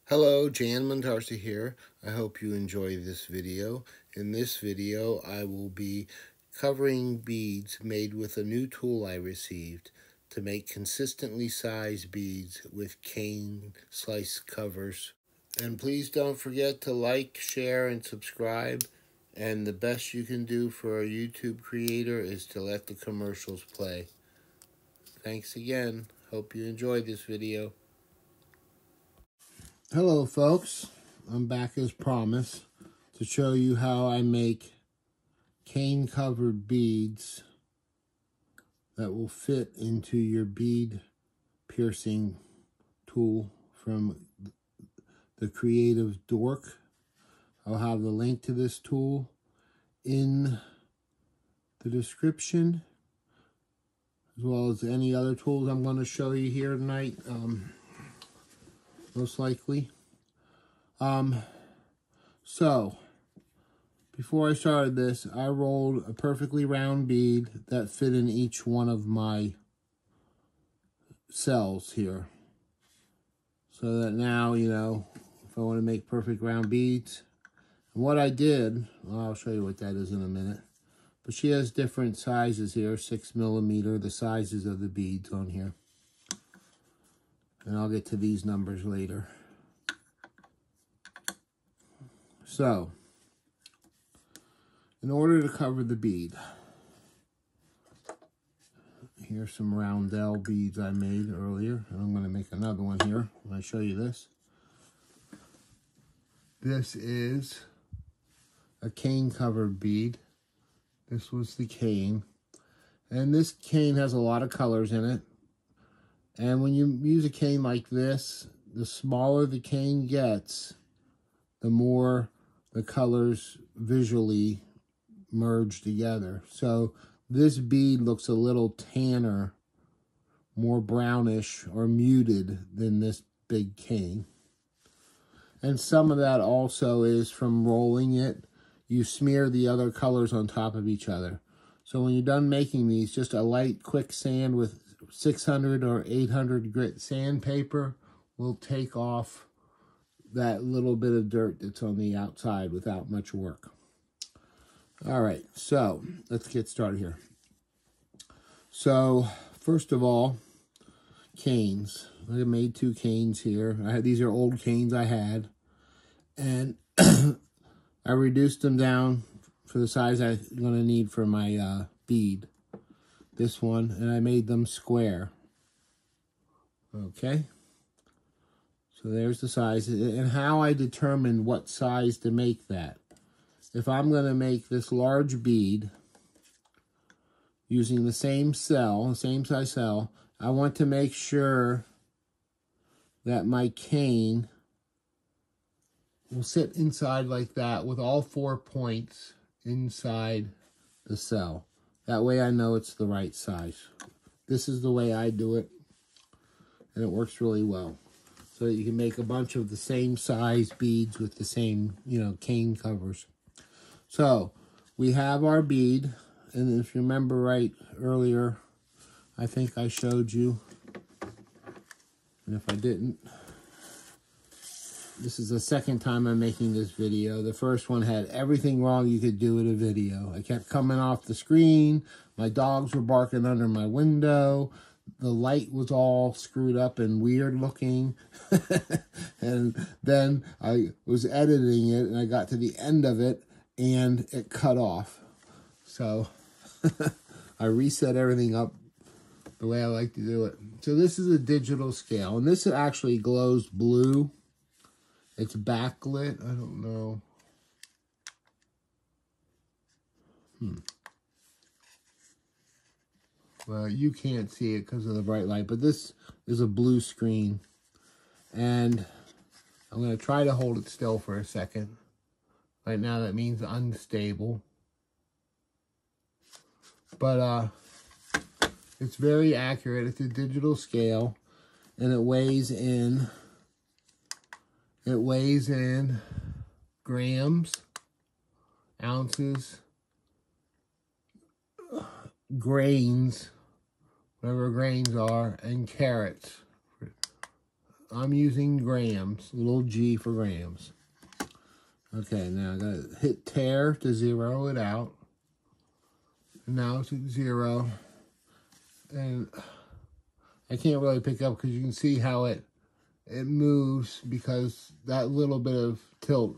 Hello, Jan Montarsi here. I hope you enjoy this video. In this video, I will be covering beads made with a new tool I received to make consistently sized beads with cane slice covers. And please don't forget to like, share, and subscribe. And the best you can do for a YouTube creator is to let the commercials play. Thanks again. Hope you enjoyed this video. Hello folks, I'm back as promised to show you how I make cane covered beads that will fit into your bead piercing tool from the Creative DORK. I'll have the link to this tool in the description, as well as any other tools I'm going to show you here tonight. Most likely. So, before I started this, I rolled a perfectly round bead that fit in each one of my cells here. So that now, you know, if I want to make perfect round beads. And what I did, well, I'll show you what that is in a minute. But she has different sizes here, 6mm, the sizes of the beads on here. And I'll get to these numbers later. So, in order to cover the bead, here's some roundel beads I made earlier. And I'm going to make another one here when I show you this. This is a cane covered bead. This was the cane. And this cane has a lot of colors in it. And when you use a cane like this, the smaller the cane gets, the more the colors visually merge together. So this bead looks a little tanner, more brownish or muted than this big cane. And some of that also is from rolling it. You smear the other colors on top of each other. So when you're done making these, just a light quick sand with 600 or 800 grit sandpaper will take off that little bit of dirt that's on the outside without much work. All right, so let's get started here. So first of all, canes. I made 2 canes here. These are old canes I had, and I reduced them down for the size I'm going to need for my bead. This one, and I made them square. Okay. So there's the size, and how I determine what size to make that. If I'm going to make this large bead using the same cell, the same size cell, I want to make sure that my cane will sit inside like that with all 4 points inside the cell. That way I know it's the right size. This is the way I do it, and it works really well. So that you can make a bunch of the same size beads with the same, you know, cane covers. So, we have our bead, and if you remember right earlier, I think I showed you, and if I didn't, this is the second time I'm making this video. The first one had everything wrong you could do with a video. I kept coming off the screen, my dogs were barking under my window, the light was all screwed up and weird looking. And then I was editing it and I got to the end of it and it cut off. So I reset everything up the way I like to do it. So this is a digital scale, and this actually glows blue. It's backlit. I don't know. Well, you can't see it because of the bright light, but this is a blue screen. And I'm going to try to hold it still for a second. Right now that means unstable. But it's very accurate. It's a digital scale, and it weighs in grams, ounces, grains, whatever grains are, and carats. I'm using grams, little g for grams. Okay, now I gotta hit tear to zero it out. And now it's at 0. And I can't really pick up because you can see how it moves because that little bit of tilt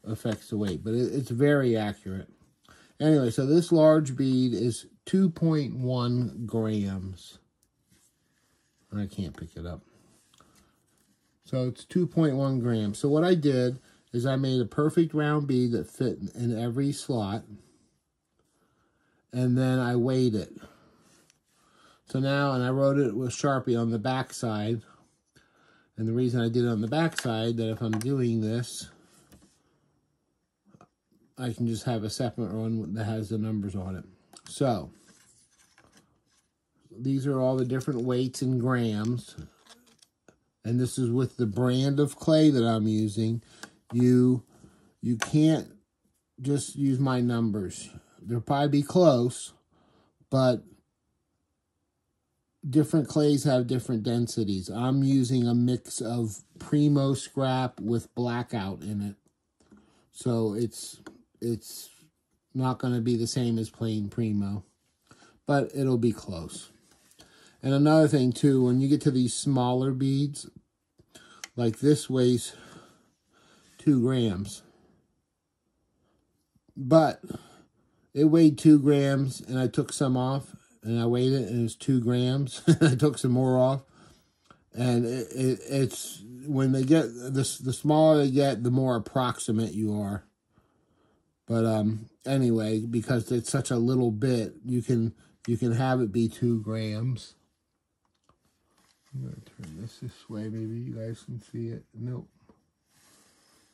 affects the weight. But it's very accurate. Anyway, so this large bead is 2.1 grams. I can't pick it up. So it's 2.1 grams. So what I did is I made a perfect round bead that fit in every slot. And then I weighed it. So now, and I wrote it with Sharpie on the back side. And the reason I did it on the back side, that if I'm doing this, I can just have a separate one that has the numbers on it. So, these are all the different weights in grams. And this is with the brand of clay that I'm using. You can't just use my numbers. They'll probably be close, but different clays have different densities. I'm using a mix of Primo scrap with blackout in it. So it's not going to be the same as plain Primo, but it'll be close. And another thing too, when you get to these smaller beads, like this weighs 2 grams. But it weighed 2 grams and I took some off and I weighed it and it was 2 grams. I took some more off. And it's when they get, the smaller they get, the more approximate you are. But anyway, because it's such a little bit, you can have it be 2 grams. I'm going to turn this way, maybe you guys can see it. Nope.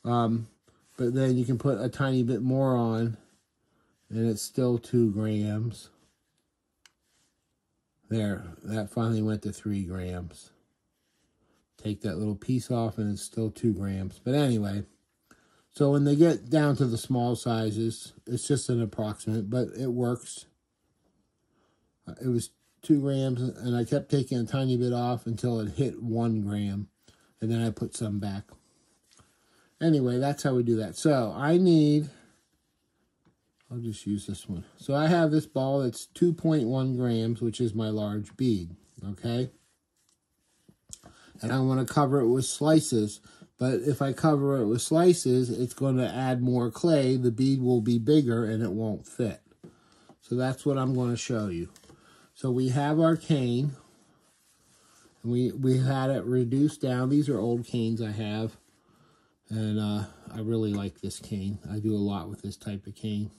But then you can put a tiny bit more on, and it's still 2 grams. There, that finally went to 3 grams. Take that little piece off, and it's still 2 grams. But anyway, so when they get down to the small sizes, it's just an approximate, but it works. It was 2 grams, and I kept taking a tiny bit off until it hit 1 gram, and then I put some back. Anyway, that's how we do that. So I need, I'll just use this one. So I have this ball that's 2.1 grams, which is my large bead, okay? And I want to cover it with slices, but if I cover it with slices, it's going to add more clay. The bead will be bigger, and it won't fit. So that's what I'm going to show you. So we have our cane, and we had it reduced down. These are old canes I have, and I really like this cane. I do a lot with this type of cane.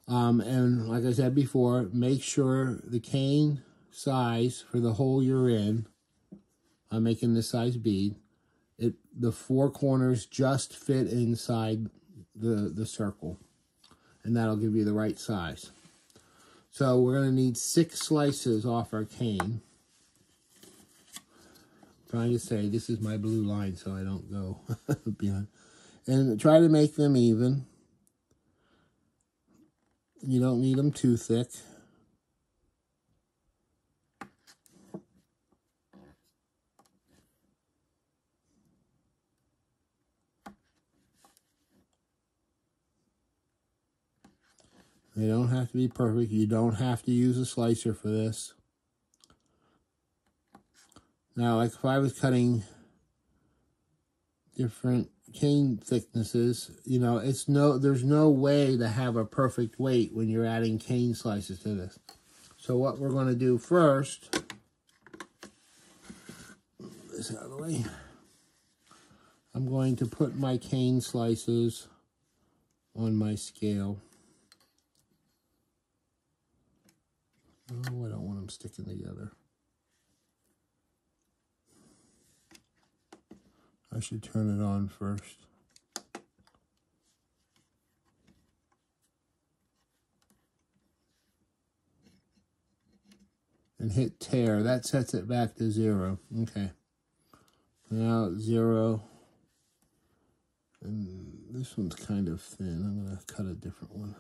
And like I said before, make sure the cane size for the hole you're in, I'm making this size bead, the 4 corners just fit inside the circle, and that'll give you the right size. So we're going to need 6 slices off our cane. I'm trying to say this is my blue line so I don't go behind. And try to make them even. You don't need them too thick. They don't have to be perfect. You don't have to use a slicer for this. Now, like if I was cutting different cane thicknesses, you know, there's no way to have a perfect weight when you're adding cane slices to this. So what we're going to do first, move this out of the way. I'm going to put my cane slices on my scale. Oh, I don't want them sticking together. I should turn it on first. And hit tear. That sets it back to 0. Okay. Now it's 0. And this one's kind of thin. I'm going to cut a different one.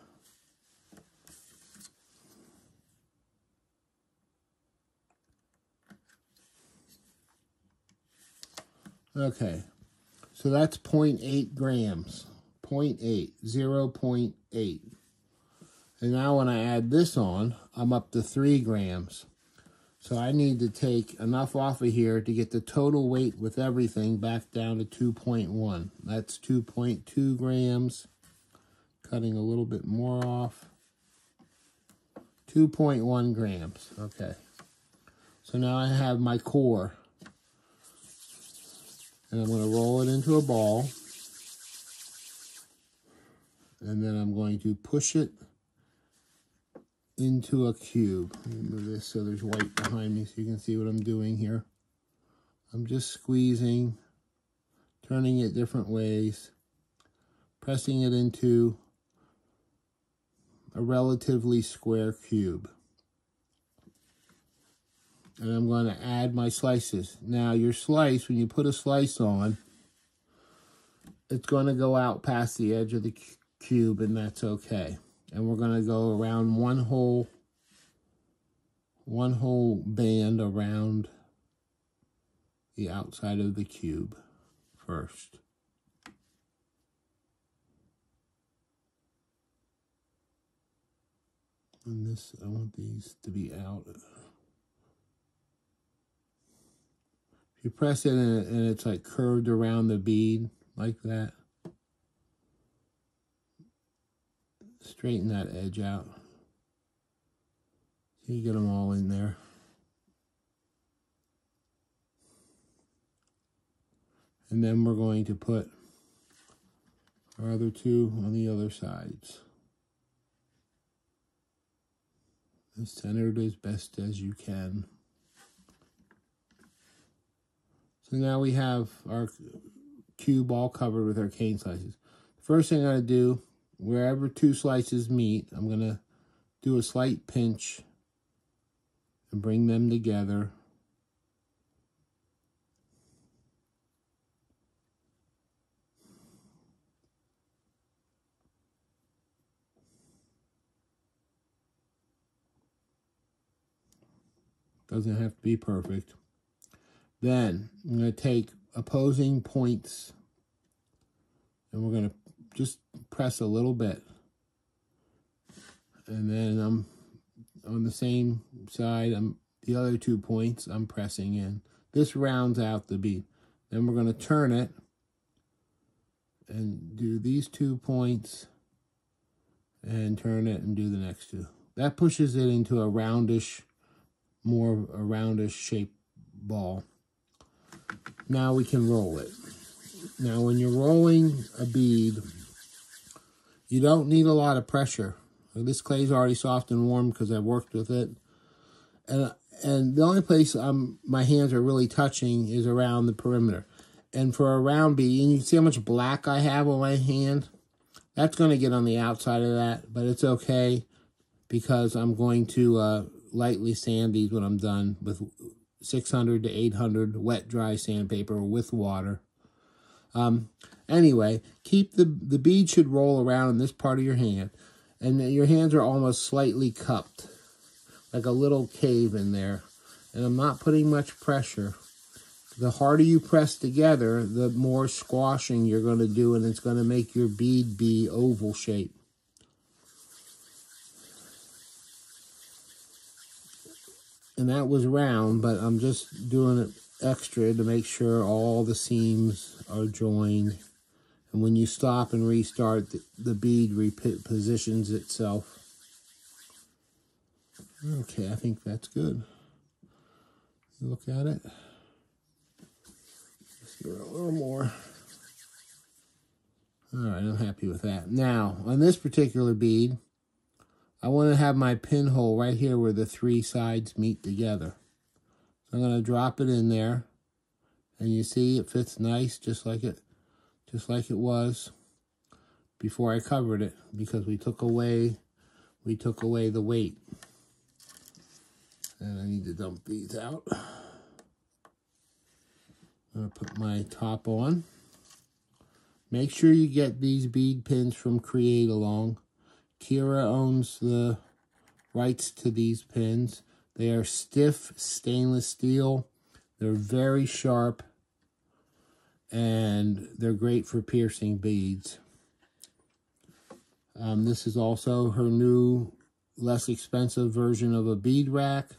Okay, so that's 0.8 grams. 0.8, 0.8. And now when I add this on, I'm up to 3 grams. So I need to take enough off of here to get the total weight with everything back down to 2.1. That's 2.2 grams. Cutting a little bit more off. 2.1 grams. Okay. So now I have my core. And I'm going to roll it into a ball. And then I'm going to push it into a cube. Let me move this so there's white behind me so you can see what I'm doing here. I'm just squeezing, turning it different ways, pressing it into a relatively square cube. And I'm going to add my slices. Now your slice, when you put a slice on, it's going to go out past the edge of the cube, and that's okay. And we're going to go around one whole band around the outside of the cube first. And this, I want these to be out. If you press it and it's like curved around the bead like that, straighten that edge out. So you get them all in there. And then we're going to put our other two on the other sides. And centered as best as you can. So now we have our cube all covered with our cane slices. First thing I'm going to do, wherever two slices meet, I'm going to do a slight pinch and bring them together. Doesn't have to be perfect. Then I'm going to take opposing points and we're going to just press a little bit. And then I'm on the same side, the other 2 points I'm pressing in. This rounds out the bead. Then we're going to turn it and do these 2 points and turn it and do the next 2. That pushes it into a roundish, more of a roundish shaped ball. Now we can roll it. Now when you're rolling a bead, you don't need a lot of pressure. This clay is already soft and warm because I've worked with it. And the only place my hands are really touching is around the perimeter. And for a round bead, and you can see how much black I have on my hand. That's going to get on the outside of that, but it's okay because I'm going to lightly sand these when I'm done with 600 to 800 wet dry sandpaper with water. Anyway, keep the bead should roll around in this part of your hand, and your hands are almost slightly cupped, like a little cave in there. And I'm not putting much pressure. The harder you press together, the more squashing you're going to do, and it's going to make your bead be oval shape. And that was round, but I'm just doing it extra to make sure all the seams are joined. And when you stop and restart, the bead repositions itself. Okay, I think that's good. Look at it. Let's give it a little more. All right, I'm happy with that. Now, on this particular bead, I want to have my pinhole right here where the 3 sides meet together. So I'm going to drop it in there, and you see it fits nice, just like it was before I covered it, because we took away the weight. And I need to dump these out. I'm going to put my top on. Make sure you get these bead pins from Creative DORK. Kira owns the rights to these pins. They are stiff stainless steel. They're very sharp. and they're great for piercing beads. This is also her new, less expensive version of a bead rack.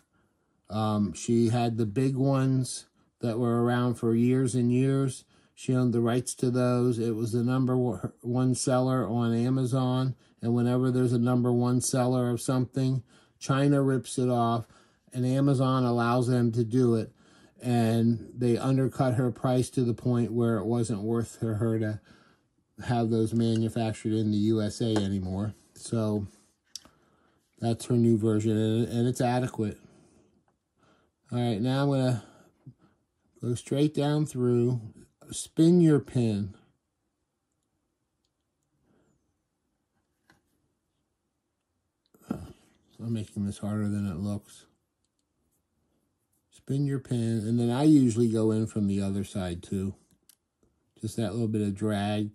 She had the big ones that were around for years and years. She owned the rights to those. It was the #1 seller on Amazon. And whenever there's a #1 seller of something, China rips it off, and Amazon allows them to do it. And they undercut her price to the point where it wasn't worth her to have those manufactured in the USA anymore. So that's her new version, and it's adequate. All right, now I'm going to go straight down through. Spin your pin. I'm making this harder than it looks. Spin your pin, and then I usually go in from the other side too. Just that little bit of drag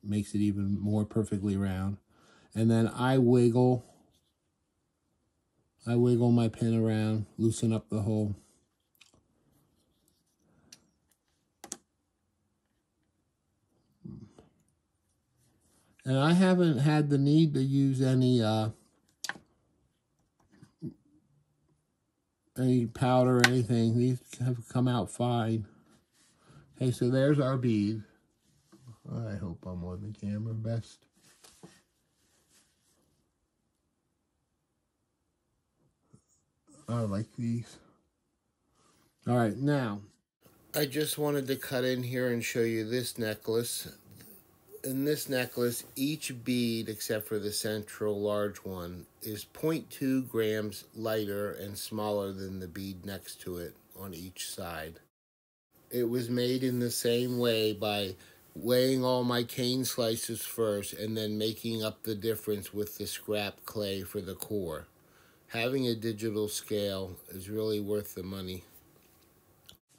makes it even more perfectly round. And then I wiggle my pin around, loosen up the hole. And I haven't had the need to use any powder or anything. These have come out fine. Okay, so there's our bead. I hope I'm on the camera best. I like these. All right, now, I just wanted to cut in here and show you this necklace. In this necklace, each bead, except for the central large one, is 0.2 grams lighter and smaller than the bead next to it on each side. It was made in the same way by weighing all my cane slices first and then making up the difference with the scrap clay for the core. Having a digital scale is really worth the money.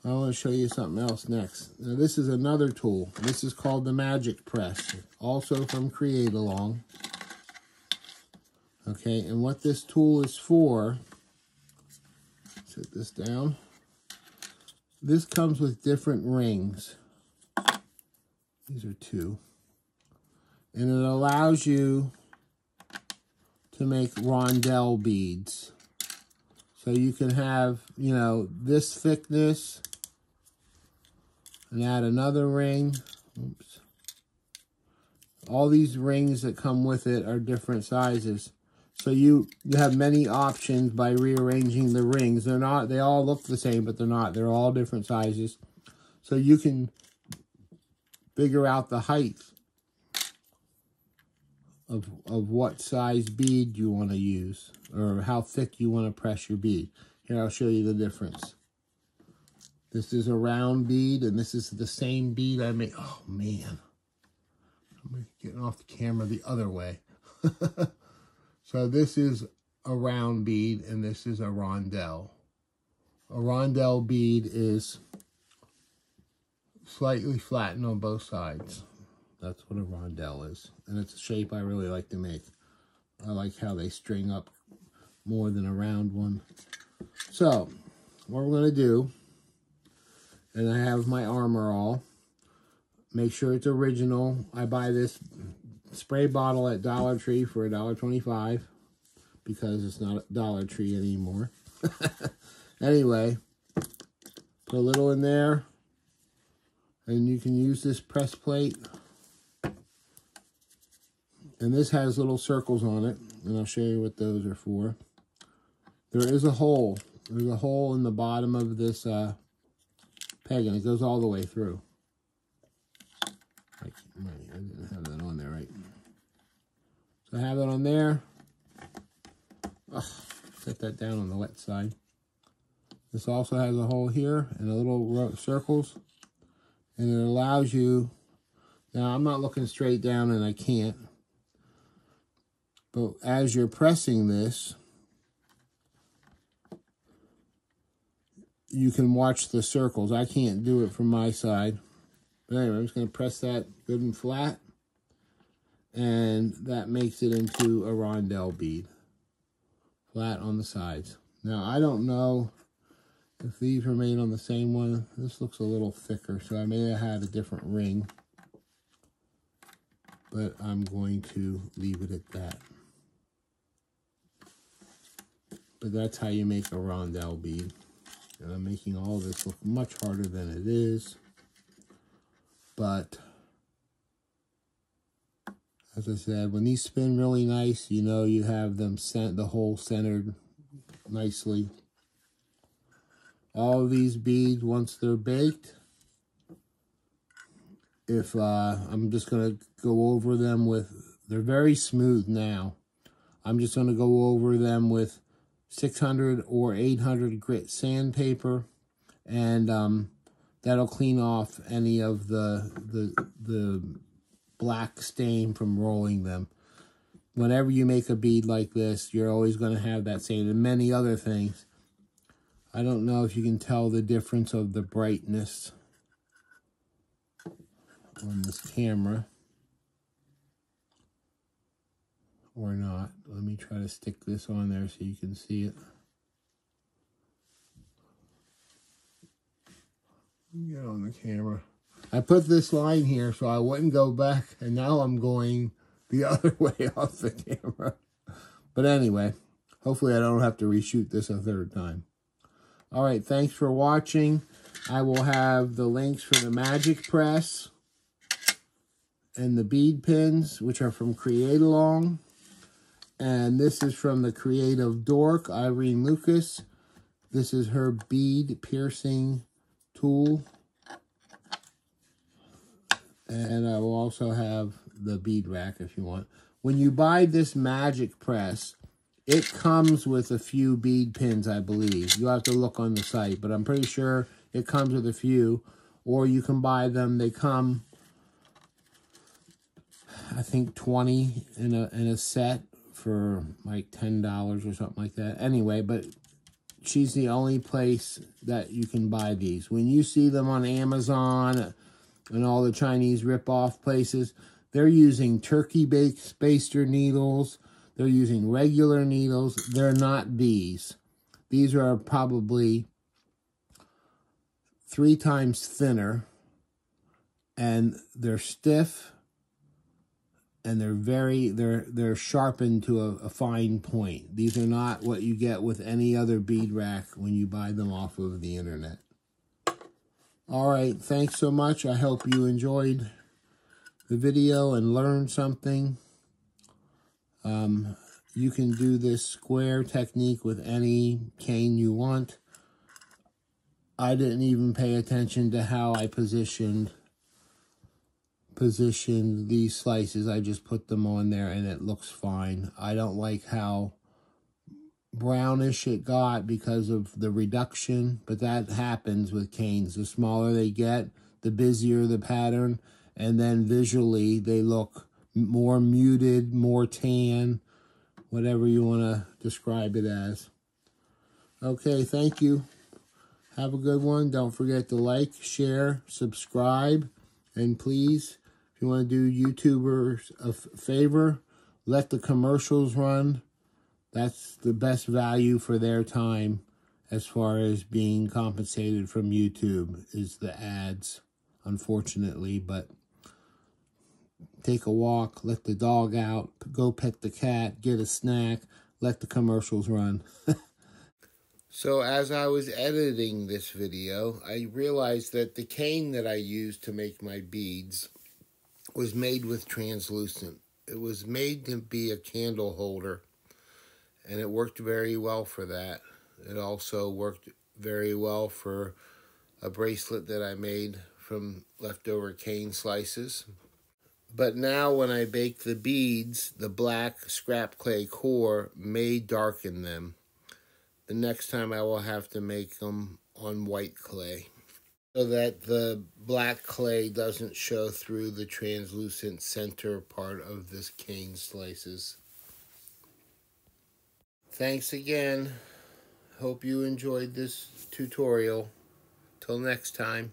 I want to show you something else next. Now this is another tool. This is called the Magic Press, also from Creative DORK. Okay, and what this tool is for, set this down. This comes with different rings. These are 2. And it allows you to make rondelle beads. So you can have, you know, this thickness and add another ring. Oops. All these rings that come with it are different sizes. So you have many options by rearranging the rings. They all look the same, but they're not. They're all different sizes. So you can figure out the height of what size bead you want to use, or how thick you want to press your bead. Here, I'll show you the difference. This is a round bead, and this is the same bead I made. Oh, man. I'm getting off the camera the other way. So this is a round bead, and this is a rondelle. A rondelle bead is slightly flattened on both sides. That's what a rondelle is. And it's a shape I really like to make. I like how they string up more than a round one. So, what we're going to do, and I have my armor all. Make sure it's original. I buy this spray bottle at Dollar Tree for $1.25 because it's not Dollar Tree anymore. Anyway, put a little in there. And you can use this press plate. And this has little circles on it, and I'll show you what those are for. There is a hole. There's a hole in the bottom of this peg, and it goes all the way through. I didn't have that on there, right? So I have it on there. Set that down on the wet side. This also has a hole here and a little row of circles, and it allows you. Now I'm not looking straight down, and I can't. But as you're pressing this, you can watch the circles. I can't do it from my side. But anyway, I'm just going to press that good and flat. And that makes it into a rondelle bead. Flat on the sides. Now, I don't know If these were made on the same one, this looks a little thicker, so I may have had a different ring. But I'm going to leave it at that. But that's how you make a rondelle bead. And I'm making all this look much harder than it is. But, as I said, when these spin really nice, you know you have them the hole centered nicely. All of these beads, once they're baked, if I'm just going to go over them with, they're very smooth now. I'm just going to go over them with 600 or 800 grit sandpaper, and that'll clean off any of the black stain from rolling them. Whenever you make a bead like this, you're always going to have that stain, and many other things. I don't know if you can tell the difference of the brightness on this camera or not. Let me try to stick this on there so you can see it. Get on the camera. I put this line here so I wouldn't go back, and now I'm going the other way off the camera. But anyway, hopefully I don't have to reshoot this a third time. All right, thanks for watching. I will have the links for the magic press and the bead pins, which are from Creative ALONG. And this is from the Creative DORK, Irene Lucas. This is her bead piercing tool. And I will also have the bead rack if you want. When you buy this magic press, it comes with a few bead pins, I believe. You'll have to look on the site, but I'm pretty sure it comes with a few. Or you can buy them. They come, I think, 20 in a set for like $10 or something like that. Anyway, but she's the only place that you can buy these. When you see them on Amazon and all the Chinese rip-off places, they're using turkey-baked spacer needles. They're using regular needles. They're not these. These are probably 3 times thinner, and they're stiff, and they're sharpened to a fine point. These are not what you get with any other bead rack when you buy them off of the internet. All right, thanks so much. I hope you enjoyed the video and learned something. You can do this square technique with any cane you want. I didn't even pay attention to how I positioned these slices. I just put them on there and it looks fine. I don't like how brownish it got because of the reduction, but that happens with canes. The smaller they get, the busier the pattern, and then visually they look more muted, more tan, whatever you want to describe it as. Okay, thank you. Have a good one. Don't forget to like, share, subscribe, and please, if you want to do YouTubers a favor, let the commercials run. That's the best value for their time as far as being compensated from YouTube, is the ads, unfortunately. But take a walk, let the dog out, go pet the cat, get a snack, let the commercials run. So as I was editing this video, I realized that the cane that I used to make my beads was made with translucent. It was made to be a candle holder, and it worked very well for that. It also worked very well for a bracelet that I made from leftover cane slices. But now when I bake the beads, the black scrap clay core may darken them. The next time I will have to make them on white clay so that the black clay doesn't show through the translucent center part of this cane slices. Thanks again. Hope you enjoyed this tutorial. Till next time.